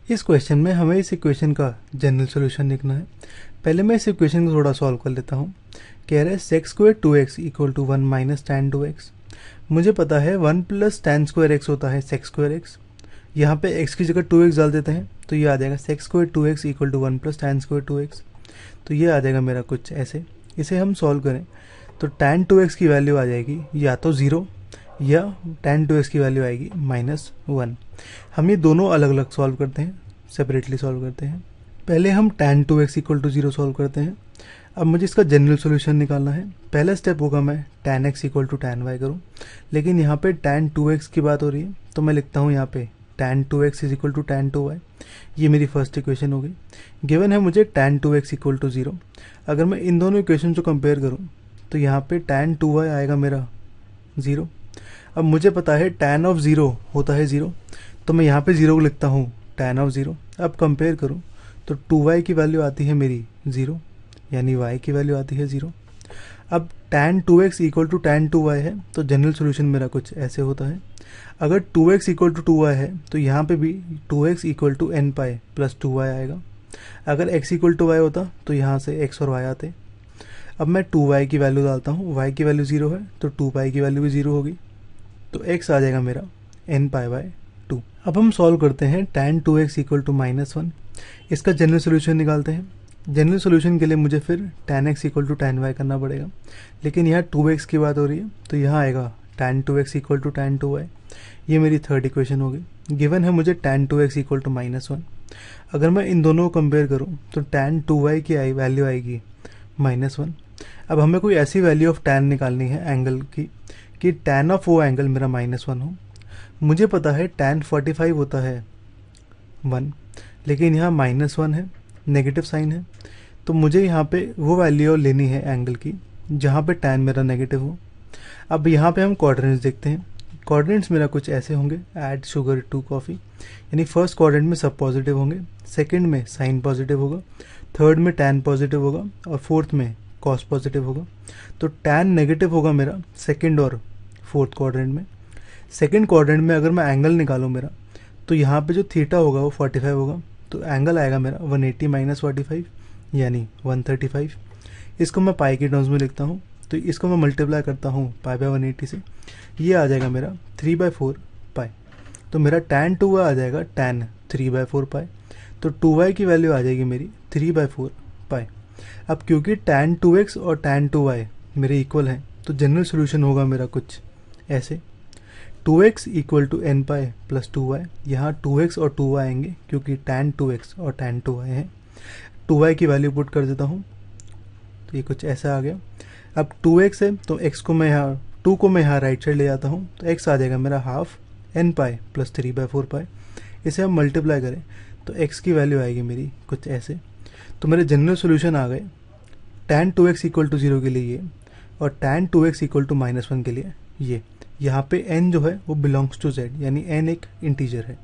इस क्वेश्चन में हमें इस इक्वेशन का जनरल सॉल्यूशन लिखना है। पहले मैं इस इक्वेशन को थोड़ा सॉल्व कर लेता हूँ। कह रहे हैं sec square 2x equal to 1 minus tan 2x। मुझे पता है 1 प्लस टैन स्क्वायर x होता है सेक्स स्क्वायर x। यहाँ पे x की जगह 2x डाल देते हैं तो ये आ जाएगा sec square 2x equal to 1 plus tan square 2x। तो ये आ जाएगा मेरा कुछ ऐसे। इसे हम सॉल्व करें तो टैन 2x की वैल्यू आ जाएगी या तो 0 या टैन 2x की वैल्यू आएगी -1। हम ये दोनों अलग अलग सॉल्व करते हैं, सेपरेटली सॉल्व करते हैं। पहले हम tan 2x equal to 0 solve करते हैं। अब मुझे इसका जनरल सॉल्यूशन निकालना है। पहला स्टेप होगा मैं tan x equal to tan y करूँ, लेकिन यहाँ पे टैन 2x की बात हो रही है तो मैं लिखता हूँ यहाँ पे tan 2x is equal to tan 2y। ये मेरी फर्स्ट इक्वेशन होगी। गिवन है मुझे टैन 2x इक्वल टू 0। अगर मैं इन दोनों इक्वेशन को कंपेयर करूँ तो यहाँ पे टैन 2y आएगा मेरा 0। अब मुझे पता है टैन ऑफ 0 होता है 0, तो मैं यहाँ पे 0 को लिखता हूँ टैन ऑफ 0। अब कंपेयर करूँ तो 2y की वैल्यू आती है मेरी 0, यानी y की वैल्यू आती है 0। अब tan 2x equal to tan 2y है तो जनरल सॉल्यूशन मेरा कुछ ऐसे होता है। अगर 2x इक्वल टू 2y है तो यहाँ पे भी 2x equal to n pi plus 2y आएगा। अगर x इक्वल टू y होता तो यहाँ से x और y आते। अब मैं 2y की वैल्यू डालता हूँ, y की वैल्यू 0 है तो 2 की वैल्यू भी 0 होगी, तो x आ जाएगा मेरा n पाई बाय 2। अब हम सॉल्व करते हैं टैन 2x इक्वल टू -1। इसका जनरल सॉल्यूशन निकालते हैं। जनरल सॉल्यूशन के लिए मुझे फिर tan x equal to tan y करना पड़ेगा, लेकिन यहाँ 2x की बात हो रही है तो यहाँ आएगा tan 2x equal to tan 2y। ये मेरी थर्ड इक्वेशन होगी। गिवन है मुझे टैन 2x इक्वल टू -1। अगर मैं इन दोनों को कंपेयर करूँ तो टैन 2y की वैल्यू आएगी -1। अब हमें कोई ऐसी वैल्यू ऑफ टैन निकालनी है एंगल की कि टैन ऑफ वो एंगल मेरा -1 हो। मुझे पता है टैन 45 होता है 1, लेकिन यहाँ -1 है, नेगेटिव साइन है, तो मुझे यहाँ पे वो वैल्यू लेनी है एंगल की जहाँ पे टैन मेरा नेगेटिव हो। अब यहाँ पे हम कोऑर्डिनेट्स देखते हैं। कोऑर्डिनेट्स मेरा कुछ ऐसे होंगे ऐड शुगर टू कॉफ़ी, यानी फर्स्ट कोऑर्डिनेट में सब पॉजिटिव होंगे, सेकंड में साइन पॉजिटिव होगा, थर्ड में टैन पॉजिटिव होगा और फोर्थ में कॉस पॉजिटिव होगा। तो टैन नेगेटिव होगा मेरा सेकंड और फोर्थ क्वाड्रेंट में। सेकंड क्वाड्रेंट में अगर मैं एंगल निकालूं मेरा तो यहाँ पे जो थीटा होगा वो 45 होगा, तो एंगल आएगा मेरा 180 माइनस 45 यानी 135। इसको मैं पाई के टर्म्स में लिखता हूँ तो इसको मैं मल्टीप्लाई करता हूँ पाई बाय 180 से, ये आ जाएगा मेरा 3/4 पाई। तो मेरा टैन 2y आ जाएगा टैन 3/4 पाई। तो 2y की वैल्यू आ जाएगी मेरी 3/4 पाई। अब क्योंकि टैन 2x और टैन 2y मेरे इक्वल हैं तो जनरल सोल्यूशन होगा मेरा कुछ ऐसे 2x equal to n pi plus 2y। यहाँ 2x और 2y आएंगे क्योंकि टैन 2x और टैन 2y है। 2y की वैल्यू पुट कर देता हूँ तो ये कुछ ऐसा आ गया। अब 2x है तो x को मैं यहाँ 2 को मैं यहाँ राइट साइड ले जाता हूँ तो x आ जाएगा मेरा हाफ एन पाई प्लस 3/4 पाई। इसे हम मल्टीप्लाई करें तो x की वैल्यू आएगी मेरी कुछ ऐसे। तो मेरे जनरल सोल्यूशन आ गए टैन 2x इक्वल टू 0 के लिए ये, और टैन 2x इक्वल टू -1 के लिए ये। यहाँ पे n जो है वो बिलोंग्स टू z, यानी n एक इंटीजर है।